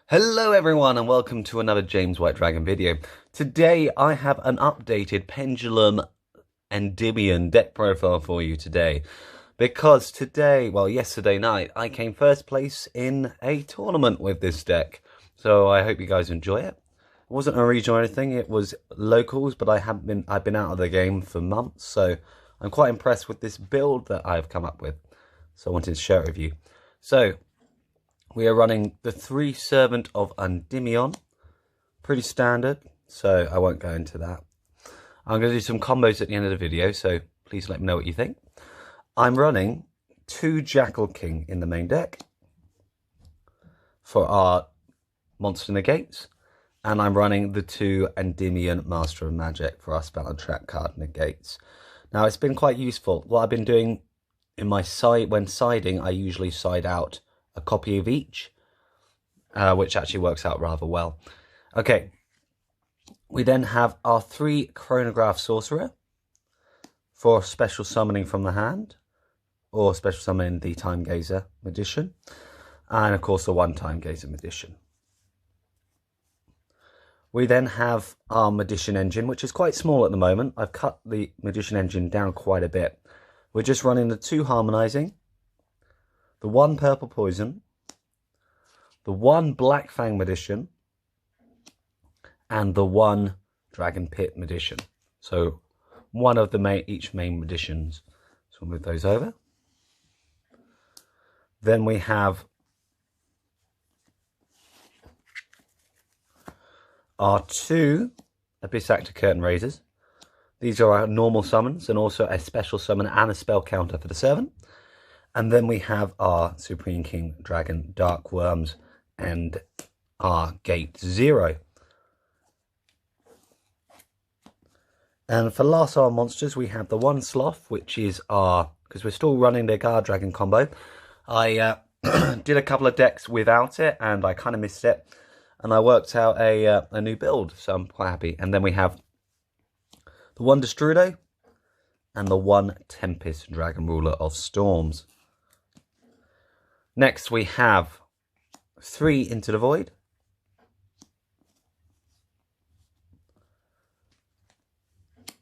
Hello everyone and welcome to another James White Dragon video. Today I have an updated Pendulum Endymion deck profile for you today. Because yesterday night, I came first place in a tournament with this deck. So I hope you guys enjoy it. It wasn't a regional or anything, it was locals, but I've been out of the game for months. So I'm quite impressed with this build that I've come up with. So I wanted to share it with you. So we are running the 3 Servant of Endymion. Pretty standard, so I won't go into that. I'm going to do some combos at the end of the video, so please let me know what you think. I'm running 2 Jackal King in the main deck for our monster negates. And I'm running the 2 Endymion Master of Magic for our spell and trap card negates. Now, it's been quite useful. What I've been doing in my side, when siding, I usually side out a copy of each, which actually works out rather well. Okay, we then have our 3 Chronograph Sorcerer for special summoning from the hand, or special summoning the Time Gazer Magician, and of course the 1 Time Gazer Magician. We then have our Magician Engine, which is quite small at the moment. I've cut the Magician Engine down quite a bit. We're just running the 2 Harmonizing, the 1 Purple Poison, the 1 Black Fang Magician, and the 1 Dragon Pit Magician. So one of the each main magicians. So we'll move those over. Then we have our 2 Abyss Actor Curtain Raisers. These are our normal summons and also a special summon and a spell counter for the servant. And then we have our Supreme King Dragon Dark Worms and our Gate 0. And for last our monsters, we have the 1 Sloth, which is our, because we're still running the Guard Dragon combo. I did a couple of decks without it and I kind of missed it. And I worked out a new build, so I'm quite happy. And then we have the 1 Destrudo and the 1 Tempest Dragon Ruler of Storms. Next we have 3 Into the Void.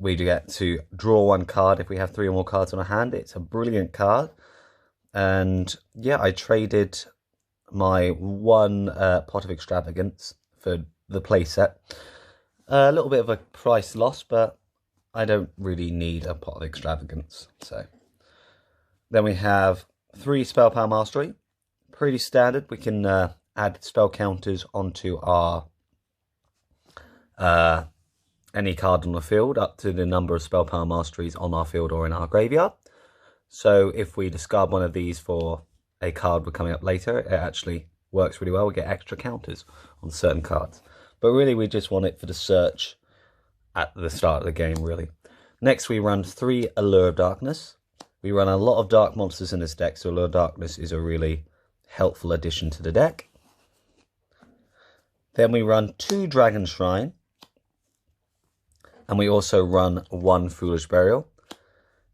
We get to draw 1 card if we have 3 or more cards on our hand. It's a brilliant card. And yeah, I traded my 1 Pot of Extravagance for the playset. A little bit of a price loss, but I don't really need a Pot of Extravagance. So then we have 3 Spell Power Mastery. Pretty standard. We can add spell counters onto our any card on the field up to the number of Spell Power Masteries on our field or in our graveyard. So if we discard one of these for a card we're coming up later, it actually works really well. We get extra counters on certain cards. But really we just want it for the search at the start of the game, really. Next we run 3 Allure of Darkness. We run a lot of dark monsters in this deck, so Allure of Darkness is a really helpful addition to the deck. Then we run 2 Dragon Shrine. And we also run 1 Foolish Burial.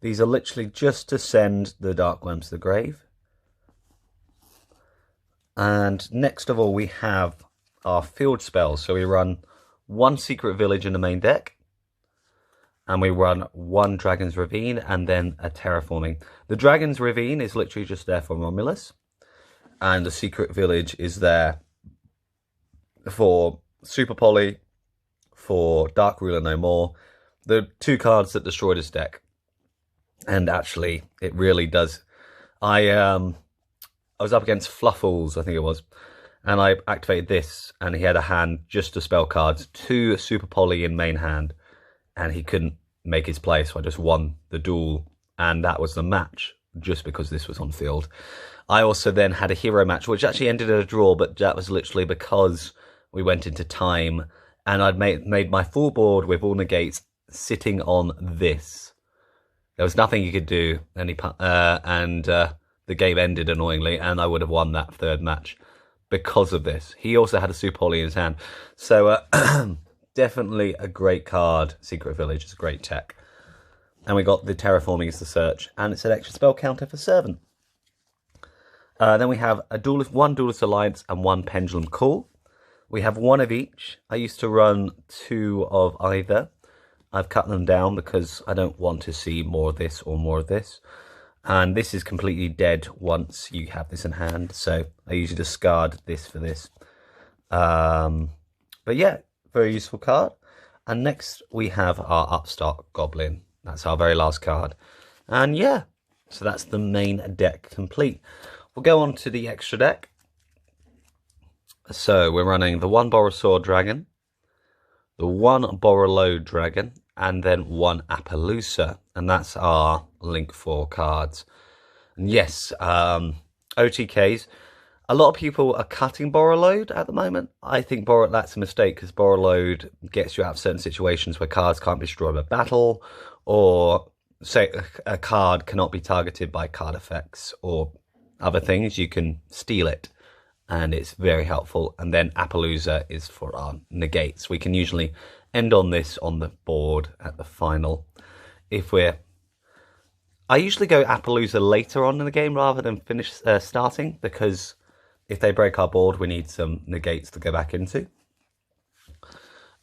These are literally just to send the Dark Worms to the grave. And next of all we have our field spells. So we run 1 Secret Village in the main deck. And we run 1 Dragon's Ravine and then a Terraforming. The Dragon's Ravine is literally just there for Romulus. And the Secret Village is there for Super Poly, for Dark Ruler No More. The 2 cards that destroy this deck. And actually, it really does. I was up against Fluffles, I think it was. And I activated this, and he had a hand just to spell cards. 2 Super Poly in main hand. And he couldn't make his play, so I just won the duel. And that was the match, just because this was on field. I also then had a hero match, which actually ended in a draw, but that was literally because we went into time. And I'd made my full board with all negates sitting on this. There was nothing you could do, and the game ended annoyingly, and I would have won that 3rd match because of this. He also had a Super Poly in his hand. So definitely a great card. Secret Village is a great tech. And we got the Terraforming as the search, and it's an extra spell counter for Servant. Then we have one Duelist Alliance and 1 Pendulum Call. We have one of each. I used to run 2 of either. I've cut them down because I don't want to see more of this or more of this. And this is completely dead once you have this in hand. So I usually discard this for this. But yeah, very useful card. And next we have our Upstart Goblin. That's our very last card. And yeah, so that's the main deck complete. We'll go on to the extra deck. So we're running the 1 Borosaur Dragon, the 1 Borreload Dragon, and then 1 Appaloosa. And that's our Link 4 cards. And yes, OTKs. A lot of people are cutting Borreload at the moment. I think that's a mistake because Borreload gets you out of certain situations where cards can't be destroyed by battle, or say a card cannot be targeted by card effects or other things. You can steal it, and it's very helpful. And then Appaloosa is for our negates. We can usually end on this on the board at the final. I usually go Appaloosa later on in the game rather than finish starting, because if they break our board, we need some negates to go back into.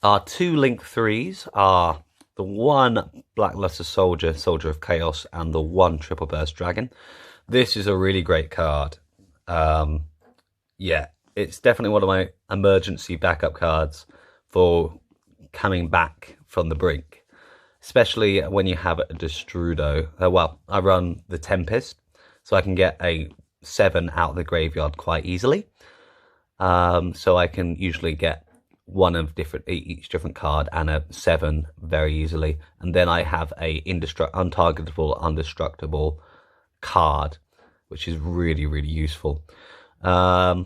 Our 2 Link 3s are the 1 Blackluster Soldier, Soldier of Chaos, and the 1 Triple Burst Dragon. This is a really great card. Yeah, it's definitely one of my emergency backup cards for coming back from the brink. Especially when you have a Destrudo. Well, I run the Tempest, so I can get a 7 out of the graveyard quite easily. So I can usually get one of each different card and a 7 very easily. And then I have a untargetable, undestructible card, which is really, really useful. I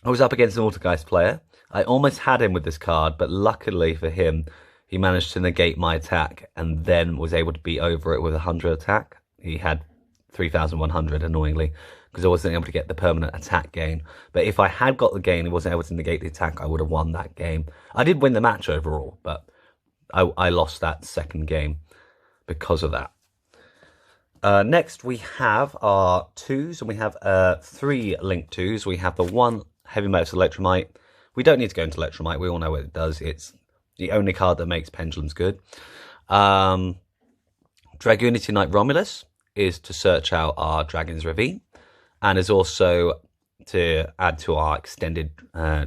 was up against an Altergeist player. I almost had him with this card, but luckily for him, he managed to negate my attack and then was able to beat over it with 100 attack. He had 3,100, annoyingly, because I wasn't able to get the permanent attack gain. But if I had got the gain and wasn't able to negate the attack, I would have won that game. I did win the match overall, but I lost that second game because of that. Next, we have our 2s, and we have 3 Link 2s. We have the 1 Heavy Metal Electromite. We don't need to go into Electromite. We all know what it does. It's the only card that makes Pendulums good. Dragoonity Knight Romulus is to search out our Dragon's Ravine, and is also to add to our extended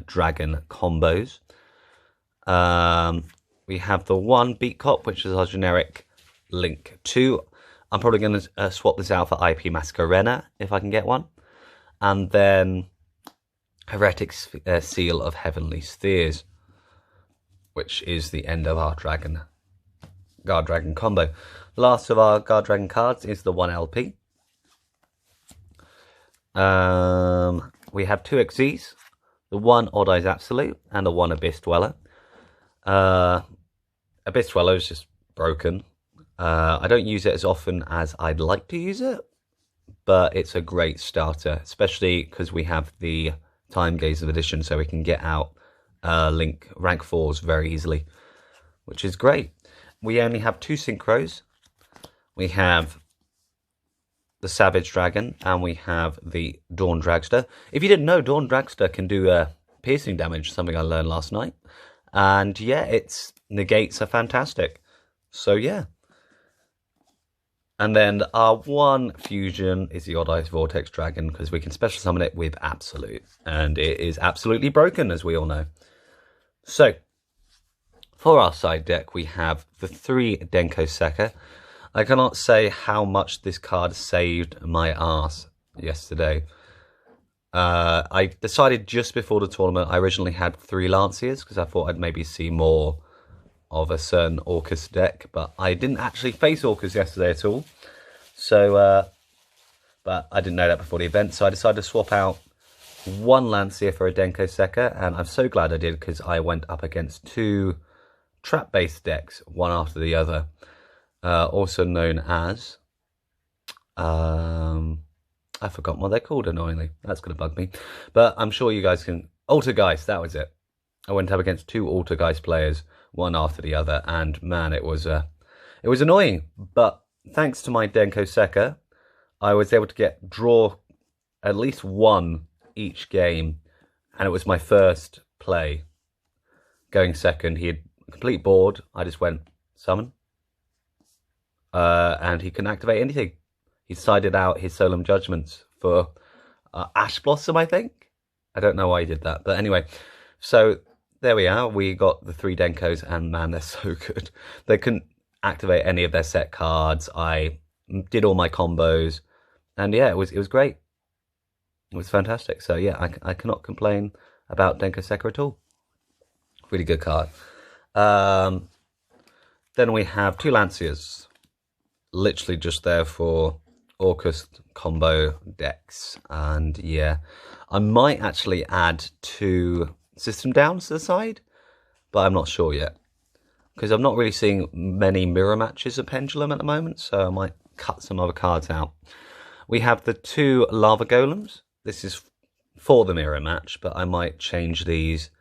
dragon combos. We have the 1 Beat Cop, which is our generic Link 2. I'm probably going to swap this out for IP Masquerena if I can get one. And then Heretic Seal of Heavenly Spheres, which is the end of our Guard Dragon combo. Last of our Guard Dragon cards is the 1 LP. We have 2 XZs, the 1 Odd Eyes Absolute and the 1 Abyss Dweller. Abyss Dweller is just broken. I don't use it as often as I'd like to use it, but it's a great starter, especially because we have the Time Gazer edition, so we can get out Link rank 4s very easily, which is great. We only have 2 synchros. We have the Savage Dragon, and we have the Dawn Dragster. If you didn't know, Dawn Dragster can do piercing damage, something I learned last night. And yeah, its negates are fantastic. So yeah. And then our 1 fusion is the Odd Eyes Vortex Dragon, because we can special summon it with Absolute. And it is absolutely broken, as we all know. So, for our side deck, we have the 3 Denko Sekka. I cannot say how much this card saved my ass yesterday. I decided just before the tournament, I originally had 3 Lanciers, because I thought I'd maybe see more of a certain Orcus deck, but I didn't actually face Orcus yesterday at all. So, but I didn't know that before the event, so I decided to swap out 1 Lancier for a Denko Sekka, and I'm so glad I did, because I went up against 2 trap-based decks, one after the other, also known as, I forgot what they're called, annoyingly. That's going to bug me, but I'm sure you guys can. Altergeist, that was it. I went up against 2 Altergeist players, one after the other, and man, it was annoying. But thanks to my Denko Sekka, I was able to draw at least 1 each game, and it was my first play, going second, he had a complete board. I just went summon, and he couldn't activate anything. He sided out his Solemn Judgments for Ash Blossom, I think. I don't know why he did that, but anyway. So there we are. We got the 3 Denkos, and man, they're so good. They couldn't activate any of their set cards. I did all my combos, and yeah, it was great. It was fantastic. So yeah, I cannot complain about Denko Sekka at all. Really good card. Then we have 2 Lanciers, literally just there for Orcust combo decks. And yeah, I might actually add 2 System Downs to the side, but I'm not sure yet, because I'm not really seeing many mirror matches of Pendulum at the moment, so I might cut some other cards out. We have the 2 Lava Golems. This is for the mirror match, but I might change these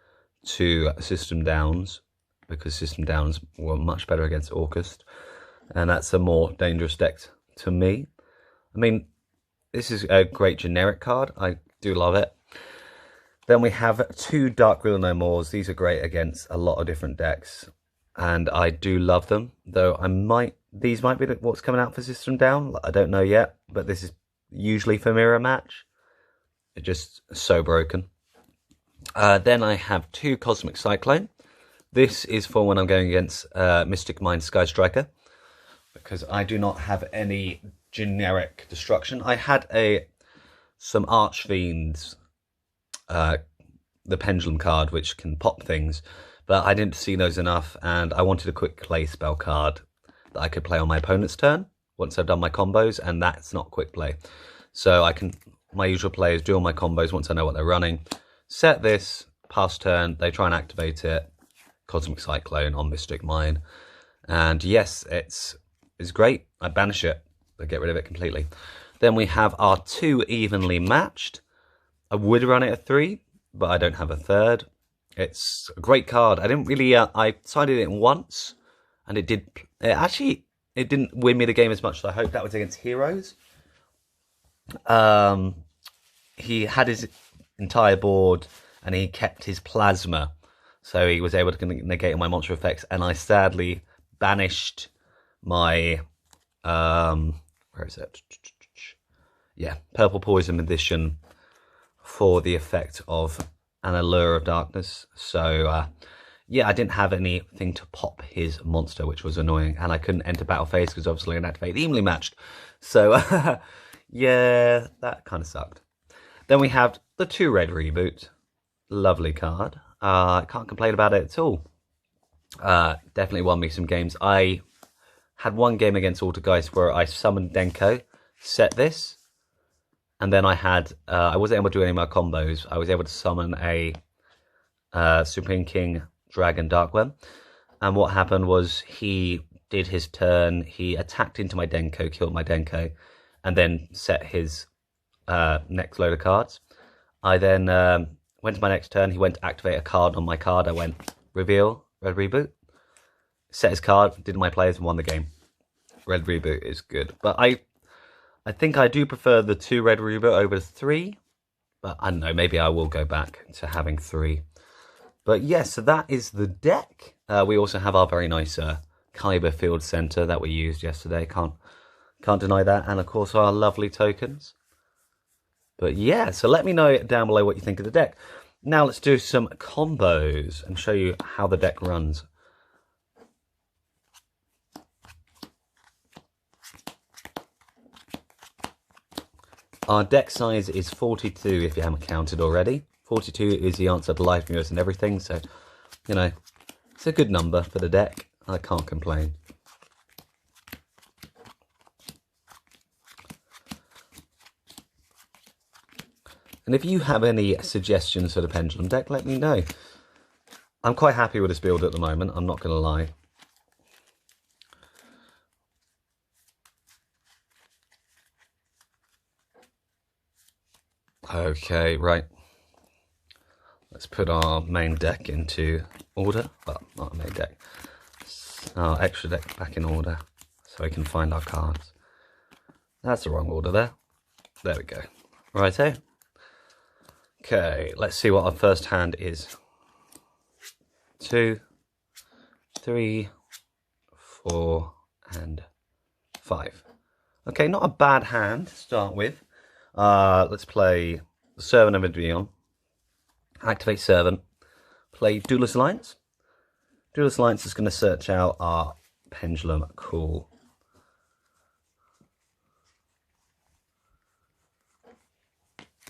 to System Downs, because System Downs were much better against Orcust, and that's a more dangerous deck to me. I mean, this is a great generic card. I do love it. Then we have 2 Dark Riddle No Mores. These are great against a lot of different decks, and I do love them, though these might be what's coming out for System Down. I don't know yet, but this is usually for mirror match. It's just so broken. Then I have 2 Cosmic Cyclone. This is for when I'm going against Mystic Mind Sky Striker, because I do not have any generic destruction. I had some Archfiends, the Pendulum card, which can pop things, but I didn't see those enough, and I wanted a quick play spell card that I could play on my opponent's turn once I've done my combos, and that's not quick play. So my usual play is do all my combos once I know what they're running, set this, pass turn, they try and activate it, Cosmic Cyclone on Mystic Mind, and yes, it's great. I banish it, I get rid of it completely. Then we have our 2 Evenly Matched. I would run it at 3, but I don't have a third. It's a great card. I didn't really, I sided it once, and it didn't win me the game as much as I hoped. That was against Heroes. He had his entire board, and he kept his Plasma, so he was able to negate my monster effects, and I sadly banished my, where is it? Yeah, Purple Poison Edition for the effect of an Allure of Darkness. So yeah, I didn't have anything to pop his monster, which was annoying, and I couldn't enter battle phase because obviously I didn't activate the Evenly Matched. So yeah, that kind of sucked. Then we have the 2 Red Reboot. Lovely card. I can't complain about it at all. Definitely won me some games. I had one game against Altergeist where I summoned Denko, set this, and then I wasn't able to do any of my combos. I was able to summon a Supreme King Dragon Darkworm, and what happened was he did his turn, he attacked into my Denko, killed my Denko, and then set his next load of cards. I then went to my next turn, he went to activate a card on my card, I went reveal, Red Reboot, set his card, did my plays, and won the game. Red Reboot is good, but I think I do prefer the 2 Red Reboot over 3, but I don't know, maybe I will go back to having 3. But yes, so that is the deck. We also have our very nice Kyber Field Center that we used yesterday, can't deny that, and of course our lovely tokens. But yeah, so let me know down below what you think of the deck. Now let's do some combos and show you how the deck runs. Our deck size is 42 if you haven't counted already. 42 is the answer to live viewers and everything, so, you know, it's a good number for the deck. I can't complain. And if you have any suggestions for the Pendulum deck, let me know. I'm quite happy with this build at the moment, I'm not going to lie. Okay, right. Let's put our main deck into order. Well, not a main deck. Our extra deck back in order so we can find our cards. That's the wrong order there. There we go. Righto. Okay, let's see what our first hand is. 2, 3, 4, and 5. Okay, not a bad hand to start with. Let's play Servant of Endymion. Activate Servant. Play Duelist Alliance. Duelist Alliance is going to search out our Pendulum Call.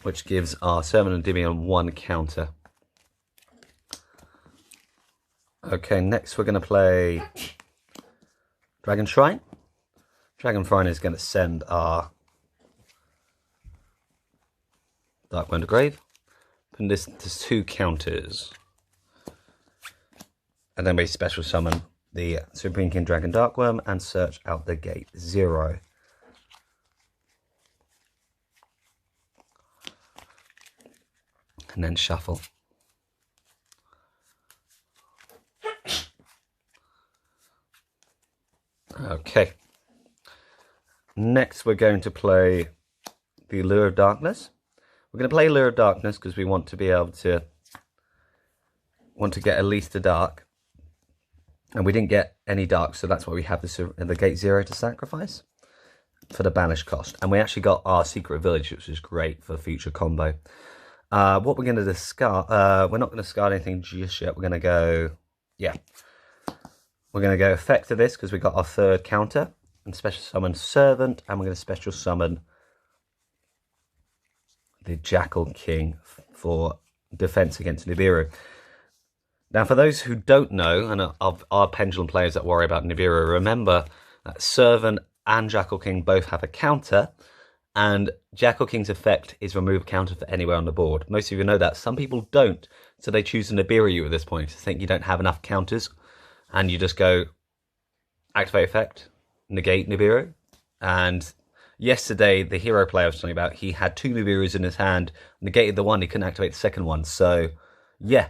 Which gives our Servant of Endymion 1 counter. Okay, next we're going to play Dragon Shrine. Dragon Shrine is going to send our Dark Wonder Grave. And this there's 2 counters. And then we special summon the Supreme King Dragon Darkworm and search out the gate 0. And then shuffle. Okay. Next we're going to play the Allure of Darkness. We're going to play Allure of Darkness because we want to be able to get at least a dark. And we didn't get any dark, so that's why we have the gate 0 to sacrifice for the banish cost. And we actually got our Secret Village, which is great for future combo. What we're going to discard, we're not going to discard anything just yet. We're going to go, yeah. We're going to go effect to this because we got our 3rd counter. And special summon Servant. And we're going to special summon the Jackal King for defense against Nibiru. Now, for those who don't know, and of our Pendulum players that worry about Nibiru, remember that Servant and Jackal King both have a counter. And Jackal King's effect is remove counter for anywhere on the board. Most of you know that. Some people don't. So they choose to Nibiru you at this point. To think you don't have enough counters. And you just go activate effect, negate Nibiru. And yesterday, the hero player I was talking about, he had 2 Nibirus in his hand, negated the one, he couldn't activate the second one. So, yeah,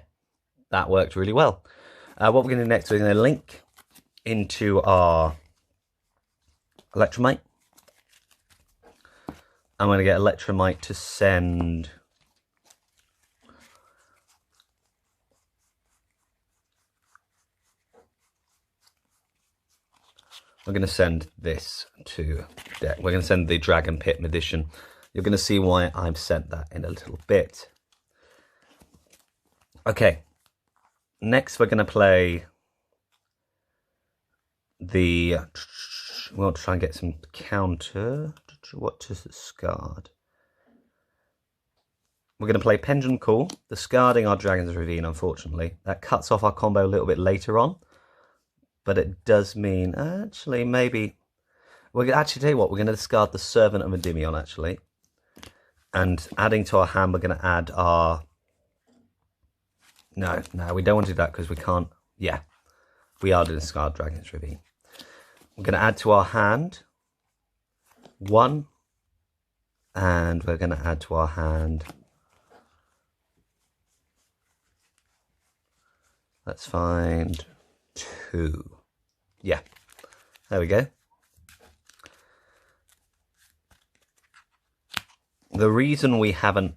that worked really well. What we're going to do next, we're going to link into our Electromite. I'm going to get Electromite to send we're going to send this to deck. We're going to send the Dragon Pit Magician. You're going to see why I've sent that in a little bit. Okay. Next, we're going to play the... We want to try and get some counter. What to discard? We're going to play Pendulum Call, discarding our Dragon's Ravine, unfortunately. That cuts off our combo a little bit later on. But it does mean, actually, maybe... We're going to actually tell you what, we're going to discard the Servant of Endymion, actually. And adding to our hand, we're going to add our... No, we don't want to do that because we can't... Yeah, we are to discard Dragon's Ravine. We're going to add to our hand 1. And we're going to add to our hand... Let's find 2. Yeah, there we go. The reason we haven't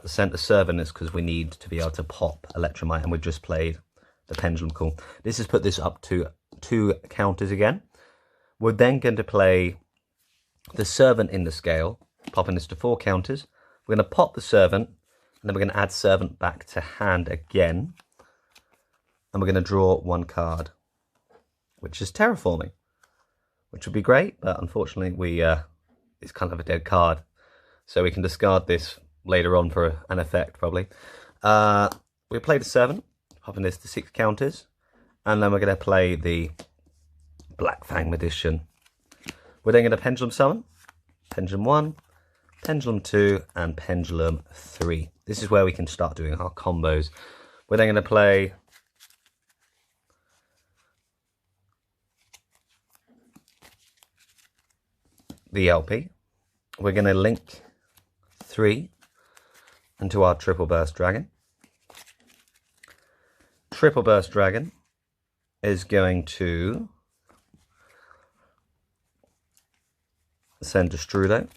sent the Servant is because we need to be able to pop Electromite, and we've just played the Pendulum Call. This has put this up to 2 counters again. We're then going to play the Servant in the scale, popping this to 4 counters. We're going to pop the Servant, and then we're going to add Servant back to hand again. And we're going to draw 1 card, which is Terraforming, which would be great, but unfortunately it's kind of a dead card. So we can discard this later on for an effect, probably. We play the Servant, popping this to 6 counters, and then we're going to play the Black Fang Magician. We're then going to Pendulum Summon, Pendulum 1, Pendulum 2, and Pendulum 3. This is where we can start doing our combos. We're then going to play... the LP. We're going to link 3 into our Triple Burst Dragon. Triple Burst Dragon is going to send Destrudo.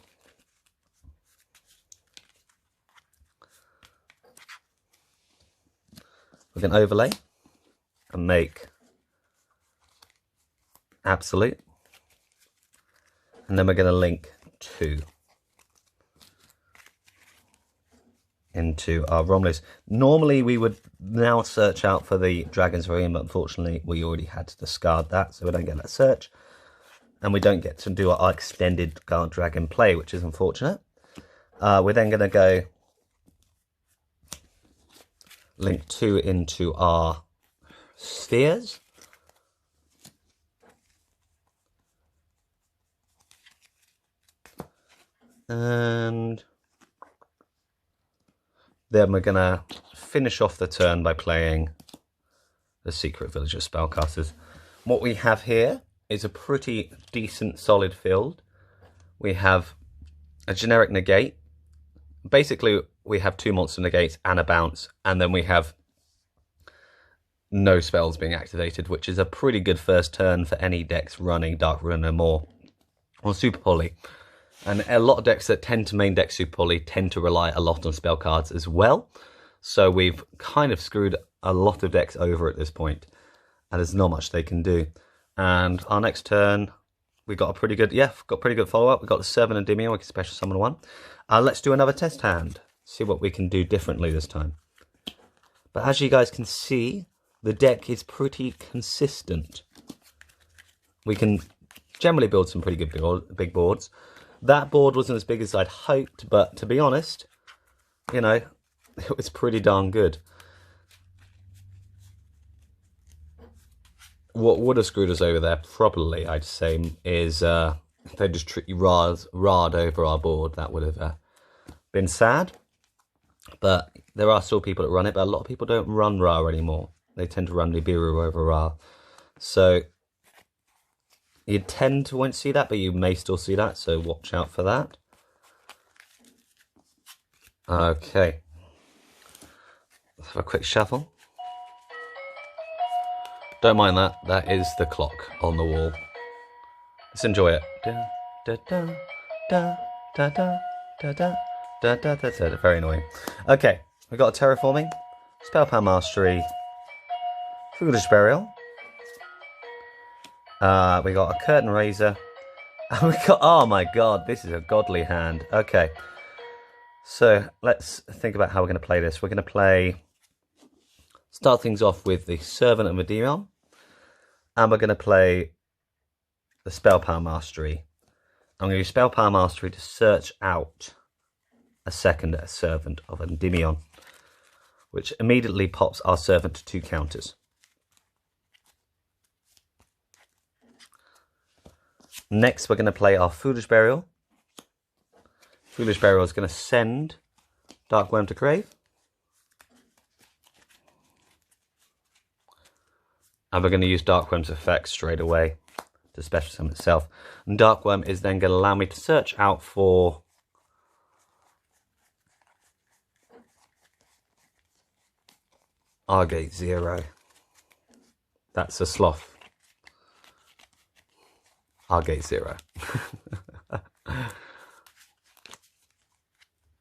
We can overlay and make Absolute. And then we're going to link 2 into our ROM list. Normally we would now search out for the Dragon's Ring, but unfortunately we already had to discard that, so we don't get that search. And we don't get to do our extended Guard Dragon play, which is unfortunate. We're then going to go link 2 into our spheres. And then we're going to finish off the turn by playing the Secret Village of Spellcasters. What we have here is a pretty decent solid field. We have a generic negate. Basically, we have 2 monster negates and a bounce, and then we have no spells being activated, which is a pretty good first turn for any decks running Dark Ruin No More or Super Poly. And a lot of decks that tend to main deck Super Poly tend to rely a lot on spell cards as well. So we've kind of screwed a lot of decks over at this point, and there's not much they can do. And our next turn, we got a pretty good, follow-up. We got the Servant Endymion, we can special summon 1. Let's do another test hand, see what we can do differently this time. But as you guys can see, the deck is pretty consistent. We can generally build some pretty good big boards. That board wasn't as big as I'd hoped, but to be honest, you know, it was pretty darn good. What would have screwed us over there, probably, I'd say, is if they just Ra'd over our board. That would have been sad. But there are still people that run it, but a lot of people don't run Ra anymore. They tend to run Nibiru over Ra. So you tend to won't see that, but you may still see that, so watch out for that. Okay. Let's have a quick shuffle. Don't mind that. That is the clock on the wall. Let's enjoy it. Da, da, da, da, da, da, da, da, da, da, da, da. Very annoying. Okay, we've got a Terraforming, Spellpower Mastery, Foolish Burial. We got a Curtain Raiser. And we got, oh my god, this is a godly hand. Okay. So let's think about how we're going to play this. We're going to start things off with the Servant of Endymion. And we're going to play the Spellpower Mastery. I'm going to use Spellpower Mastery to search out a second Servant of Endymion, which immediately pops our Servant to 2 counters. Next, we're going to play our Foolish Burial. Foolish Burial is going to send Darkworm to grave. And we're going to use Darkworm's effect straight away to special summon itself. And Darkworm is then going to allow me to search out for Argate 0. That's a sloth. Argate 0.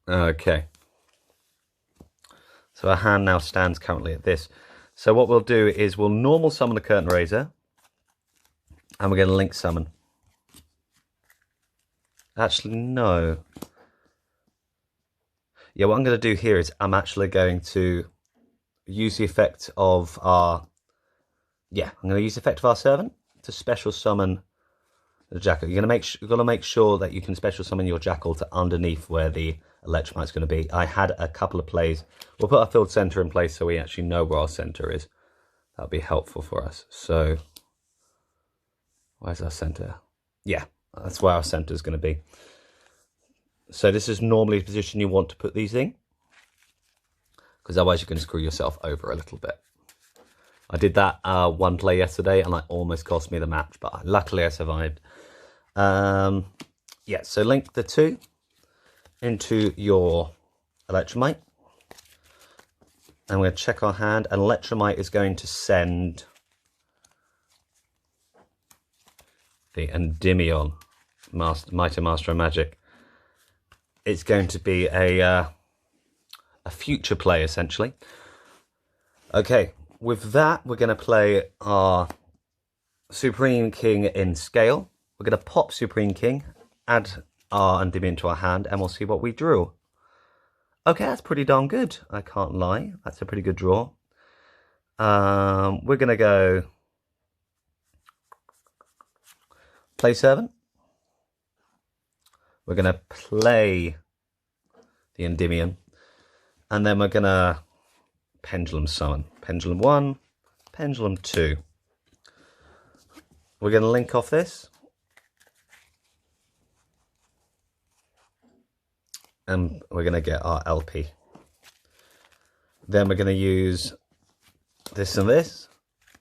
Okay. So our hand now stands currently at this. So what we'll do is we'll normal summon the Curtain Raiser. And we're going to link summon. Actually, no. Yeah, what I'm going to do here is I'm actually going to use the effect of our... Yeah, I'm going to use the effect of our Servant to special summon the Jackal. You've got to make sure that you can special summon your Jackal to underneath where the Electromite's going to be. I had a couple of plays. We'll put our field center in place so we actually know where our center is. That'll be helpful for us. So, where's our center? Yeah, that's where our center is going to be. So this is normally the position you want to put these in, because otherwise you can screw yourself over a little bit. I did that one play yesterday and it almost cost me the match, but luckily I survived. Yeah, so link the 2 into your Electromite. And we're going to check our hand, and Electromite is going to send the Endymion, Mighty Master of Magic. It's going to be a future play, essentially. Okay, with that, we're going to play our Supreme King in scale. We're going to pop Supreme King, add our Endymion to our hand, and we'll see what we drew. Okay, that's pretty darn good. I can't lie. That's a pretty good draw. We're going to go play Servant. We're going to play the Endymion. And then we're going to Pendulum Summon. Pendulum 1, Pendulum 2. We're going to link off this. And we're going to get our LP. Then we're going to use this and this.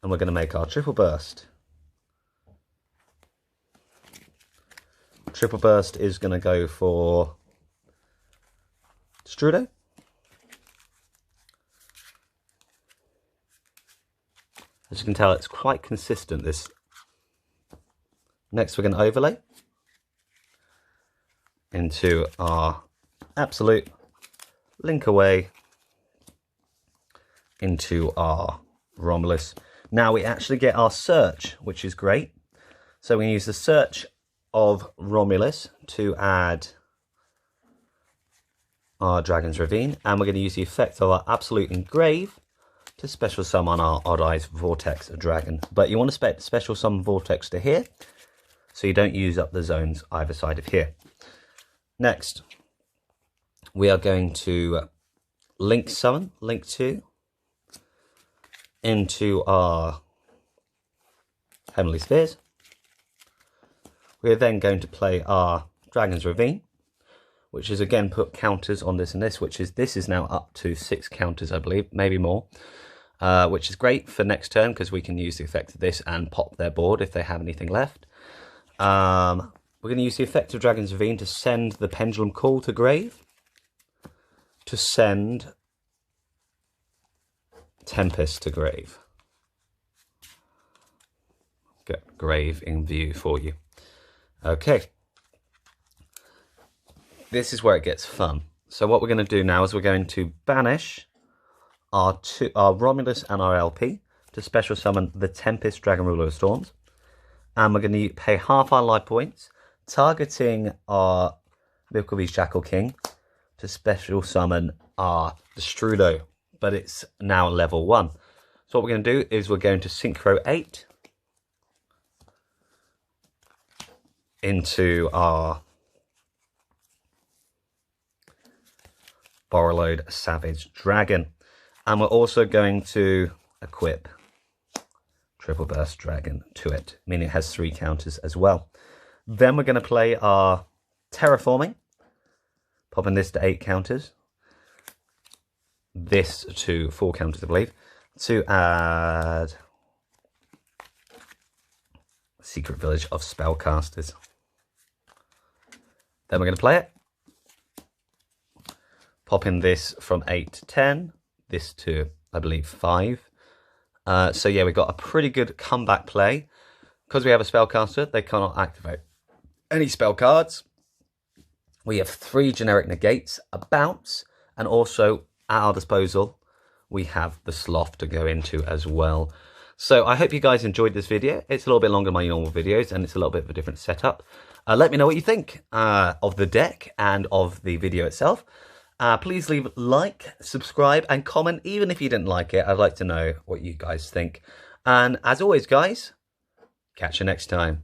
And we're going to make our Triple Burst. Triple Burst is going to go for Strudo. As you can tell, it's quite consistent, this. Next, we're going to overlay into our Absolute, link away into our Romulus. Now we actually get our search, which is great. So we use the search of Romulus to add our Dragon's Ravine, and we're going to use the effect of our Absolute Engrave to special summon our Odd Eyes Vortex Dragon. But you want to special summon Vortex to here, so you don't use up the zones either side of here. Next, we are going to link summon, link 2, into our Heavenly Spheres. We are then going to play our Dragon's Ravine, which is again put counters on this and this, this is now up to 6 counters, I believe, maybe more, which is great for next turn because we can use the effect of this and pop their board if they have anything left. We're going to use the effect of Dragon's Ravine to send the Pendulum Call to grave, to send Tempest to grave. Get grave in view for you. Okay. This is where it gets fun. So what we're going to do now is we're going to banish our Romulus and our LP to special summon the Tempest Dragon Ruler of Storms. And we're going to pay half our life points, targeting our Milkovi's Jackal King to special summon our Strudo, but it's now level 1. So what we're going to do is we're going to Synchro 8 into our Borreload Savage Dragon, and we're also going to equip Triple Burst Dragon to it, meaning it has 3 counters as well. Then we're going to play our Terraforming, popping this to 8 counters, this to 4 counters, I believe, to add Secret Village of Spellcasters. Then we're going to play it, popping this from 8 to 10, this to, I believe, 5. So yeah, we've got a pretty good comeback play. Because we have a Spellcaster, they cannot activate any spell cards. We have 3 generic negates, a bounce, and also at our disposal, we have the Sloth to go into as well. So I hope you guys enjoyed this video. It's a little bit longer than my normal videos, and it's a little bit of a different setup. Let me know what you think of the deck and of the video itself. Please leave a like, subscribe, and comment. Even if you didn't like it, I'd like to know what you guys think. And as always, guys, catch you next time.